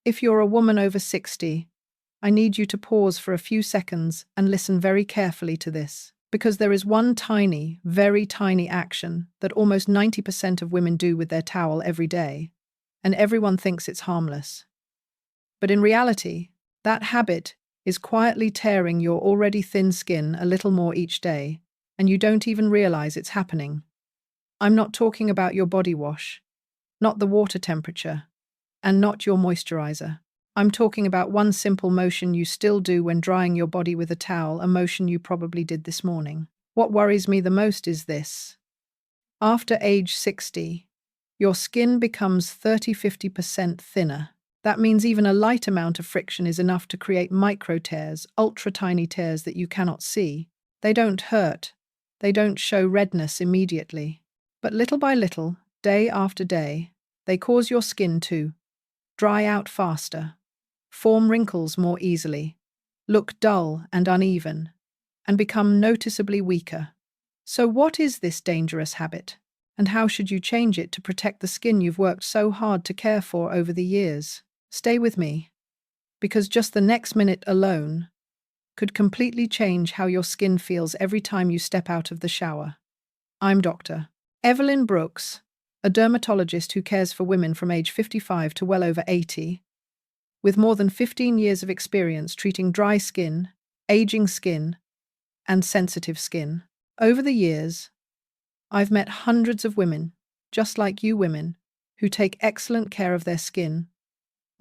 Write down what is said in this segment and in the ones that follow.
If you're a woman over 60, I need you to pause for a few seconds and listen very carefully to this, because there is one tiny, very tiny action that almost 90% of women do with their towel every day, and everyone thinks it's harmless. But in reality, that habit is quietly tearing your already thin skin a little more each day, and you don't even realize it's happening. I'm not talking about your body wash, not the water temperature, and not your moisturizer. I'm talking about one simple motion you still do when drying your body with a towel, a motion you probably did this morning. What worries me the most is this. After age 60, your skin becomes 30–50% thinner. That means even a light amount of friction is enough to create micro tears, ultra-tiny tears that you cannot see. They don't hurt. They don't show redness immediately. But little by little, day after day, they cause your skin to dry out faster, form wrinkles more easily, look dull and uneven, and become noticeably weaker. So what is this dangerous habit? And how should you change it to protect the skin you've worked so hard to care for over the years? Stay with me, because just the next minute alone could completely change how your skin feels every time you step out of the shower. I'm Dr. Evelyn Brooks, a dermatologist who cares for women from age 55 to well over 80, with more than 15 years of experience treating dry skin, aging skin, and sensitive skin. Over the years, I've met hundreds of women, just like you women, who take excellent care of their skin,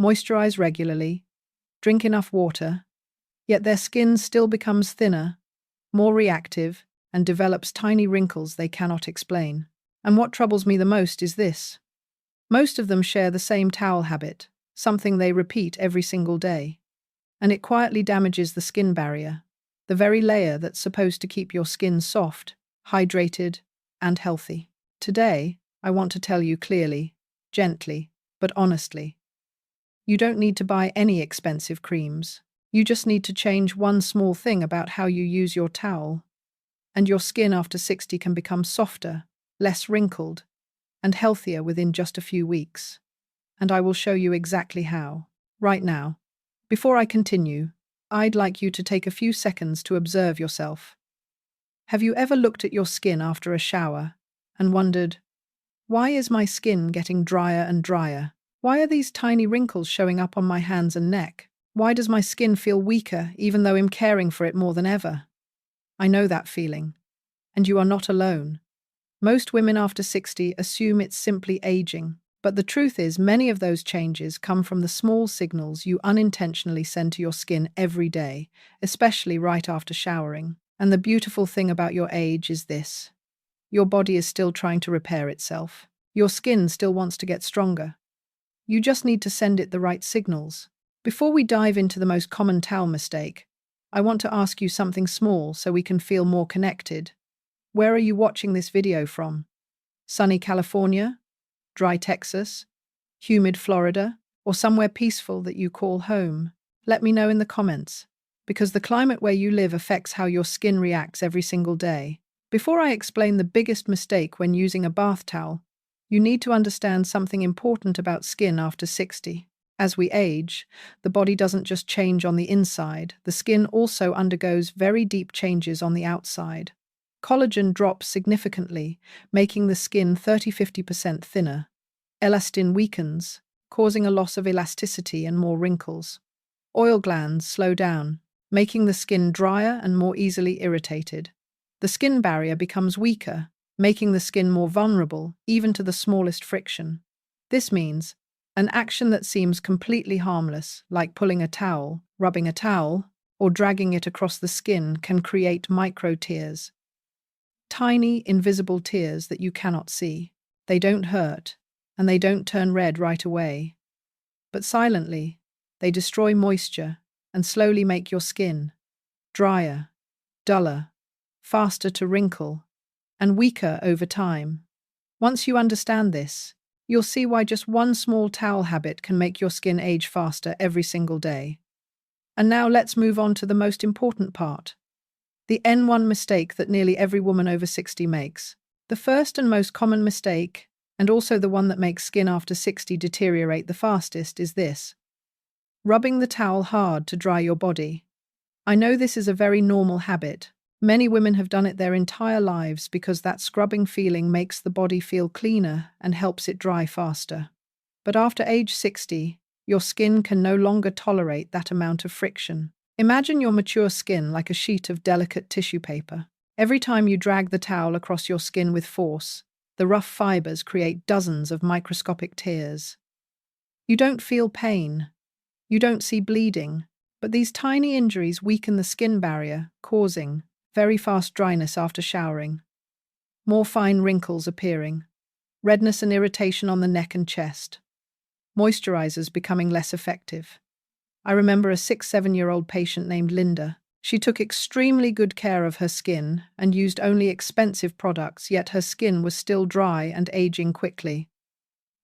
moisturize regularly, drink enough water, yet their skin still becomes thinner, more reactive, and develops tiny wrinkles they cannot explain. And what troubles me the most is this. Most of them share the same towel habit, something they repeat every single day. And it quietly damages the skin barrier, the very layer that's supposed to keep your skin soft, hydrated, and healthy. Today, I want to tell you clearly, gently, but honestly. You don't need to buy any expensive creams. You just need to change one small thing about how you use your towel. And your skin after 60 can become softer, less wrinkled, and healthier within just a few weeks. And I will show you exactly how, right now. Before I continue, I'd like you to take a few seconds to observe yourself. Have you ever looked at your skin after a shower and wondered, why is my skin getting drier and drier? Why are these tiny wrinkles showing up on my hands and neck? Why does my skin feel weaker even though I'm caring for it more than ever? I know that feeling, and you are not alone. Most women after 60 assume it's simply aging, but the truth is many of those changes come from the small signals you unintentionally send to your skin every day, especially right after showering. And the beautiful thing about your age is this. Your body is still trying to repair itself. Your skin still wants to get stronger. You just need to send it the right signals. Before we dive into the most common towel mistake, I want to ask you something small so we can feel more connected. Where are you watching this video from? Sunny California? Dry Texas? Humid Florida? Or somewhere peaceful that you call home? Let me know in the comments, because the climate where you live affects how your skin reacts every single day. Before I explain the biggest mistake when using a bath towel, you need to understand something important about skin after 60. As we age, the body doesn't just change on the inside, the skin also undergoes very deep changes on the outside. Collagen drops significantly, making the skin 30–50% thinner. Elastin weakens, causing a loss of elasticity and more wrinkles. Oil glands slow down, making the skin drier and more easily irritated. The skin barrier becomes weaker, making the skin more vulnerable, even to the smallest friction. This means an action that seems completely harmless, like pulling a towel, rubbing a towel, or dragging it across the skin, can create micro tears. Tiny, invisible tears that you cannot see. They don't hurt, and they don't turn red right away. But silently, they destroy moisture and slowly make your skin drier, duller, faster to wrinkle, and weaker over time. Once you understand this, you'll see why just one small towel habit can make your skin age faster every single day. And now let's move on to the most important part. The N1 mistake that nearly every woman over 60 makes. The first and most common mistake, and also the one that makes skin after 60 deteriorate the fastest, is this. rubbing the towel hard to dry your body. I know this is a very normal habit. Many women have done it their entire lives because that scrubbing feeling makes the body feel cleaner and helps it dry faster. But after age 60, your skin can no longer tolerate that amount of friction. Imagine your mature skin like a sheet of delicate tissue paper. Every time you drag the towel across your skin with force, the rough fibers create dozens of microscopic tears. You don't feel pain. You don't see bleeding, but these tiny injuries weaken the skin barrier, causing very fast dryness after showering, more fine wrinkles appearing, redness and irritation on the neck and chest, moisturizers becoming less effective. I remember a 7-year-old patient named Linda. She took extremely good care of her skin and used only expensive products, yet her skin was still dry and aging quickly.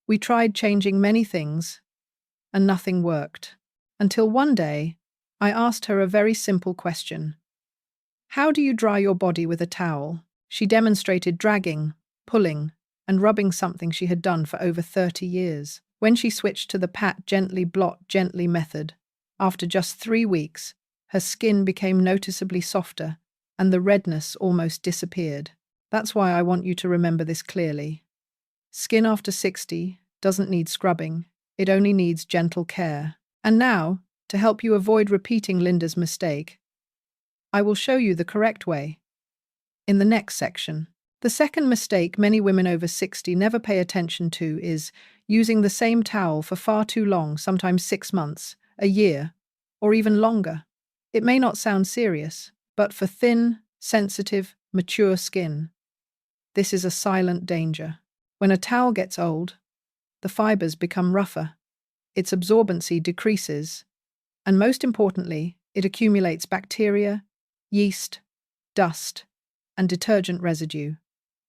We tried changing many things, and nothing worked. Until one day, I asked her a very simple question. How do you dry your body with a towel? She demonstrated dragging, pulling, and rubbing something she had done for over 30 years. When she switched to the pat gently blot gently method, after just 3 weeks, her skin became noticeably softer and the redness almost disappeared. That's why I want you to remember this clearly. Skin after 60 doesn't need scrubbing, it only needs gentle care. And now, to help you avoid repeating Linda's mistake, I will show you the correct way in the next section. The second mistake many women over 60 never pay attention to is using the same towel for far too long, sometimes 6 months, a year, or even longer. It may not sound serious, but for thin, sensitive, mature skin, this is a silent danger. When a towel gets old, the fibers become rougher, its absorbency decreases, and most importantly, it accumulates bacteria, yeast, dust, and detergent residue.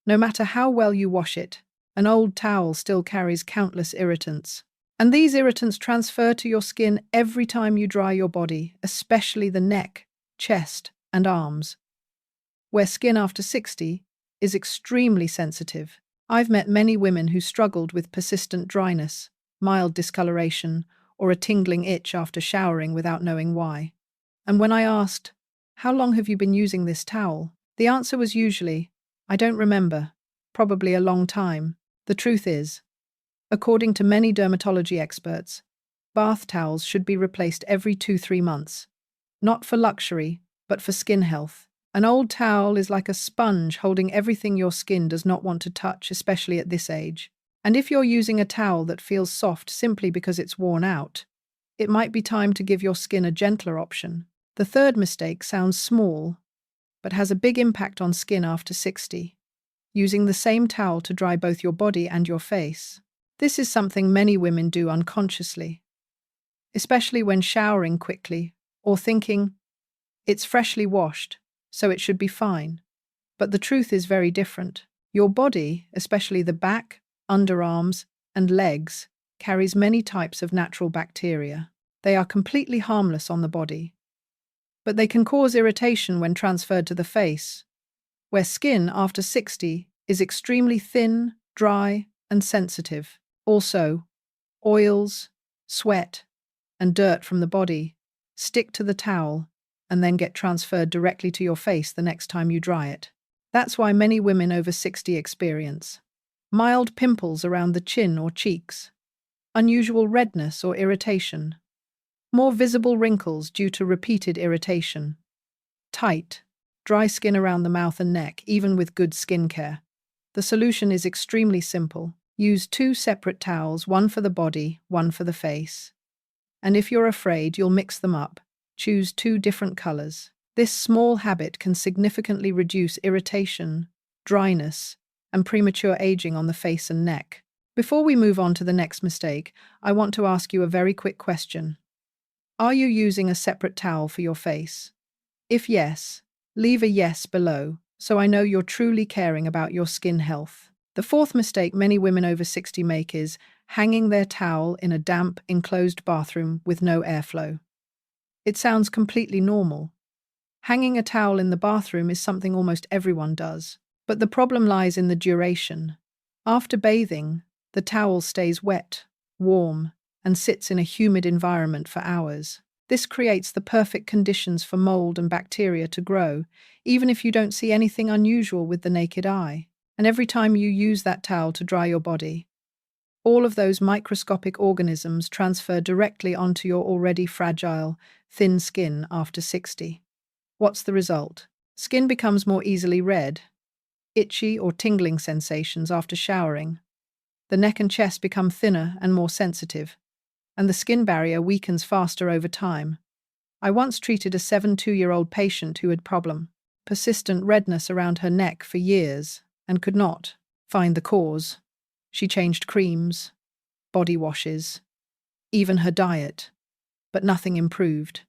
No matter how well you wash it, an old towel still carries countless irritants. And these irritants transfer to your skin every time you dry your body, especially the neck, chest, and arms, where skin after 60 is extremely sensitive. I've met many women who struggled with persistent dryness, mild discoloration, or a tingling itch after showering without knowing why. And when I asked, "How long have you been using this towel?" the answer was usually, "I don't remember, probably a long time." The truth is, according to many dermatology experts, bath towels should be replaced every 2-3 months, not for luxury, but for skin health. An old towel is like a sponge holding everything your skin does not want to touch, especially at this age. And if you're using a towel that feels soft simply because it's worn out, it might be time to give your skin a gentler option. The third mistake sounds small, but has a big impact on skin after 60. Using the same towel to dry both your body and your face. This is something many women do unconsciously, especially when showering quickly or thinking, it's freshly washed, so it should be fine. But the truth is very different. Your body, especially the back, underarms, and legs, carries many types of natural bacteria. They are completely harmless on the body, but they can cause irritation when transferred to the face, where skin after 60 is extremely thin, dry, and sensitive. Also, oils, sweat, and dirt from the body stick to the towel and then get transferred directly to your face the next time you dry it. That's why many women over 60 experience mild pimples around the chin or cheeks, unusual redness or irritation, more visible wrinkles due to repeated irritation, tight, dry skin around the mouth and neck, even with good skincare. The solution is extremely simple. Use 2 separate towels, one for the body, one for the face. And if you're afraid you'll mix them up, choose 2 different colors. This small habit can significantly reduce irritation, dryness, and premature aging on the face and neck. Before we move on to the next mistake, I want to ask you a very quick question. Are you using a separate towel for your face? If yes, leave a yes below, so I know you're truly caring about your skin health. The fourth mistake many women over 60 make is hanging their towel in a damp, enclosed bathroom with no airflow. It sounds completely normal. Hanging a towel in the bathroom is something almost everyone does, but the problem lies in the duration. After bathing, the towel stays wet, warm, and sits in a humid environment for hours. This creates the perfect conditions for mold and bacteria to grow, even if you don't see anything unusual with the naked eye. And every time you use that towel to dry your body, all of those microscopic organisms transfer directly onto your already fragile, thin skin after 60. What's the result? Skin becomes more easily red, itchy or tingling sensations after showering. The neck and chest become thinner and more sensitive, and the skin barrier weakens faster over time. I once treated a 72-year-old patient who had persistent redness around her neck for years and could not find the cause. She changed creams, body washes, even her diet, but nothing improved.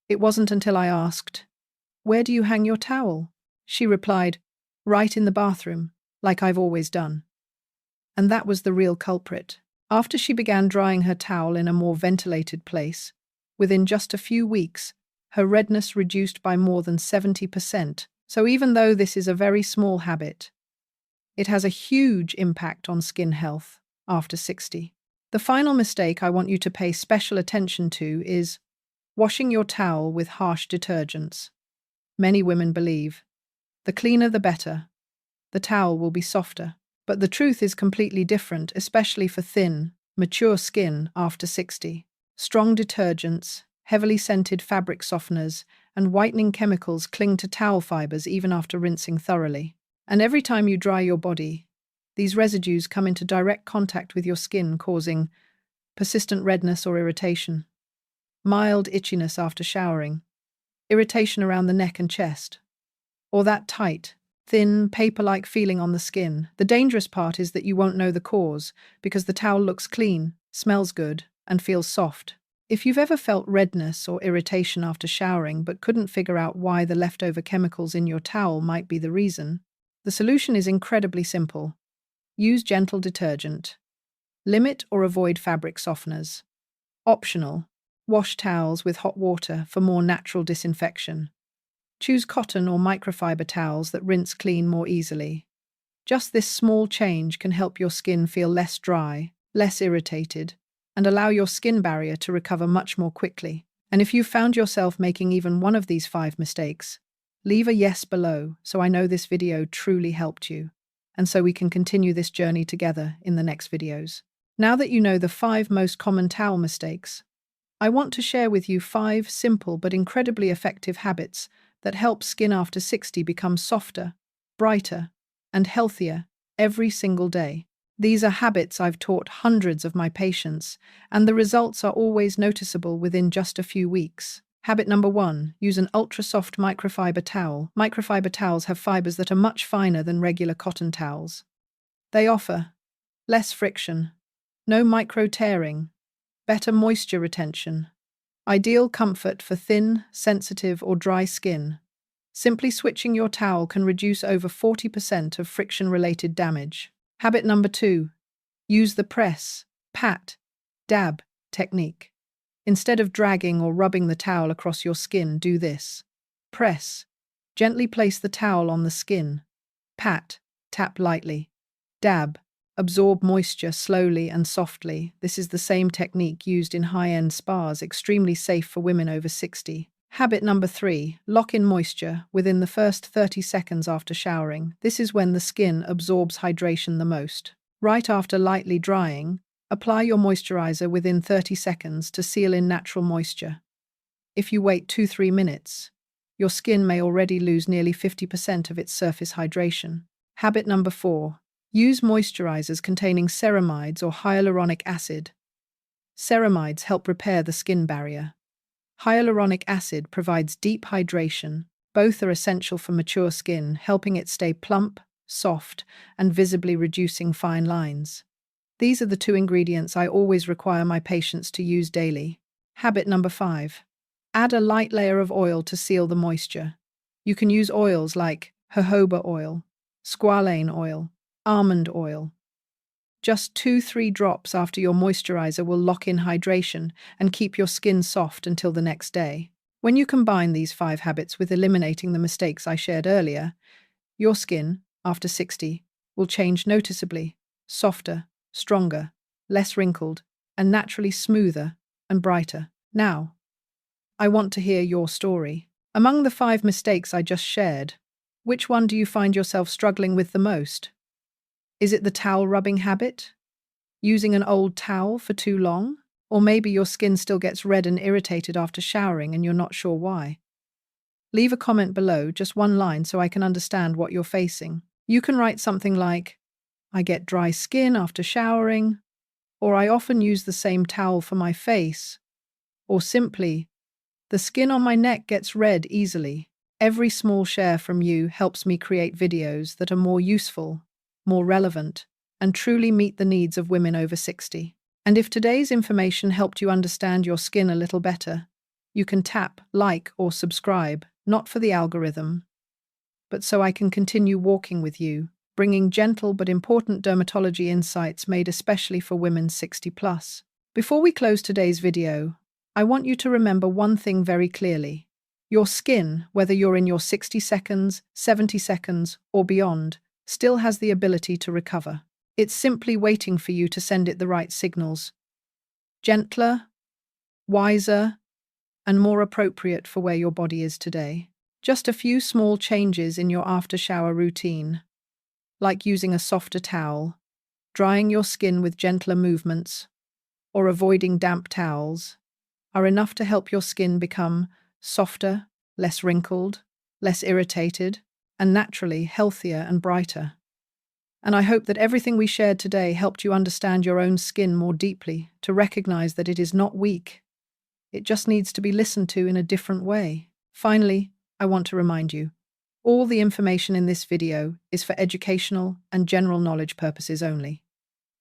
It wasn't until I asked, "Where do you hang your towel?" She replied, "Right in the bathroom, like I've always done." And that was the real culprit. After she began drying her towel in a more ventilated place, within just a few weeks, her redness reduced by more than 70%. So even though this is a very small habit, it has a huge impact on skin health after 60. The final mistake I want you to pay special attention to is washing your towel with harsh detergents. Many women believe, the cleaner the better, the towel will be softer. But the truth is completely different, especially for thin, mature skin after 60. Strong detergents, heavily scented fabric softeners, and whitening chemicals cling to towel fibers even after rinsing thoroughly. And every time you dry your body, these residues come into direct contact with your skin, causing persistent redness or irritation, mild itchiness after showering, irritation around the neck and chest, or that tight, thin, paper-like feeling on the skin. The dangerous part is that you won't know the cause because the towel looks clean, smells good, and feels soft. If you've ever felt redness or irritation after showering but couldn't figure out why the leftover chemicals in your towel might be the reason, the solution is incredibly simple. Use gentle detergent. Limit or avoid fabric softeners. Optional. Wash towels with hot water for more natural disinfection. Choose cotton or microfiber towels that rinse clean more easily. Just this small change can help your skin feel less dry, less irritated, and allow your skin barrier to recover much more quickly. And if you've found yourself making even one of these 5 mistakes, leave a yes below so I know this video truly helped you, and so we can continue this journey together in the next videos. Now that you know the 5 most common towel mistakes, I want to share with you 5 simple but incredibly effective habits that help skin after 60 become softer, brighter, and healthier every single day. These are habits I've taught hundreds of my patients, and the results are always noticeable within just a few weeks. Habit number 1, use an ultra-soft microfiber towel. Microfiber towels have fibers that are much finer than regular cotton towels. They offer less friction, no micro-tearing, better moisture retention, ideal comfort for thin, sensitive, or dry skin. Simply switching your towel can reduce over 40% of friction-related damage. Habit number 2, use the press, pat, dab technique. Instead of dragging or rubbing the towel across your skin, do this. Press. Gently place the towel on the skin. Pat. Tap lightly. Dab. Absorb moisture slowly and softly. This is the same technique used in high-end spas, extremely safe for women over 60. Habit number 3, lock in moisture within the first 30 seconds after showering. This is when the skin absorbs hydration the most. Right after lightly drying, apply your moisturizer within 30 seconds to seal in natural moisture. If you wait 2-3 minutes, your skin may already lose nearly 50% of its surface hydration. Habit number 4, use moisturizers containing ceramides or hyaluronic acid. Ceramides help repair the skin barrier. Hyaluronic acid provides deep hydration. Both are essential for mature skin, helping it stay plump, soft, and visibly reducing fine lines. These are the 2 ingredients I always require my patients to use daily. Habit number 5. Add a light layer of oil to seal the moisture. You can use oils like jojoba oil, squalane oil, almond oil. Just 2-3 drops after your moisturizer will lock in hydration and keep your skin soft until the next day. When you combine these 5 habits with eliminating the mistakes I shared earlier, your skin, after 60, will change noticeably, softer, stronger, less wrinkled, and naturally smoother and brighter. Now, I want to hear your story. Among the 5 mistakes I just shared, which one do you find yourself struggling with the most? Is it the towel rubbing habit? Using an old towel for too long? Or maybe your skin still gets red and irritated after showering and you're not sure why? Leave a comment below, just one line, so I can understand what you're facing. You can write something like, I get dry skin after showering, or I often use the same towel for my face, or simply, the skin on my neck gets red easily. Every small share from you helps me create videos that are more useful, more relevant, and truly meet the needs of women over 60. And if today's information helped you understand your skin a little better, you can tap like or subscribe, not for the algorithm, but so I can continue walking with you, bringing gentle but important dermatology insights made especially for women 60 plus. Before we close today's video, I want you to remember one thing very clearly. Your skin, whether you're in your 60 seconds, 70 seconds, or beyond, still has the ability to recover. It's simply waiting for you to send it the right signals. Gentler, wiser, and more appropriate for where your body is today. Just a few small changes in your after-shower routine, like using a softer towel, drying your skin with gentler movements, or avoiding damp towels, are enough to help your skin become softer, less wrinkled, less irritated, and naturally healthier and brighter. And I hope that everything we shared today helped you understand your own skin more deeply, to recognize that it is not weak. It just needs to be listened to in a different way. Finally, I want to remind you, all the information in this video is for educational and general knowledge purposes only.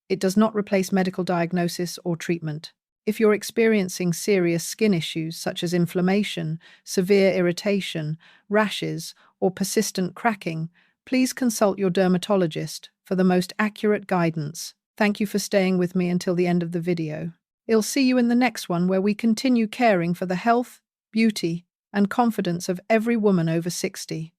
It does not replace medical diagnosis or treatment. If you're experiencing serious skin issues such as inflammation, severe irritation, rashes, or persistent cracking, please consult your dermatologist for the most accurate guidance. Thank you for staying with me until the end of the video. I'll see you in the next one, where we continue caring for the health, beauty, and confidence of every woman over 60.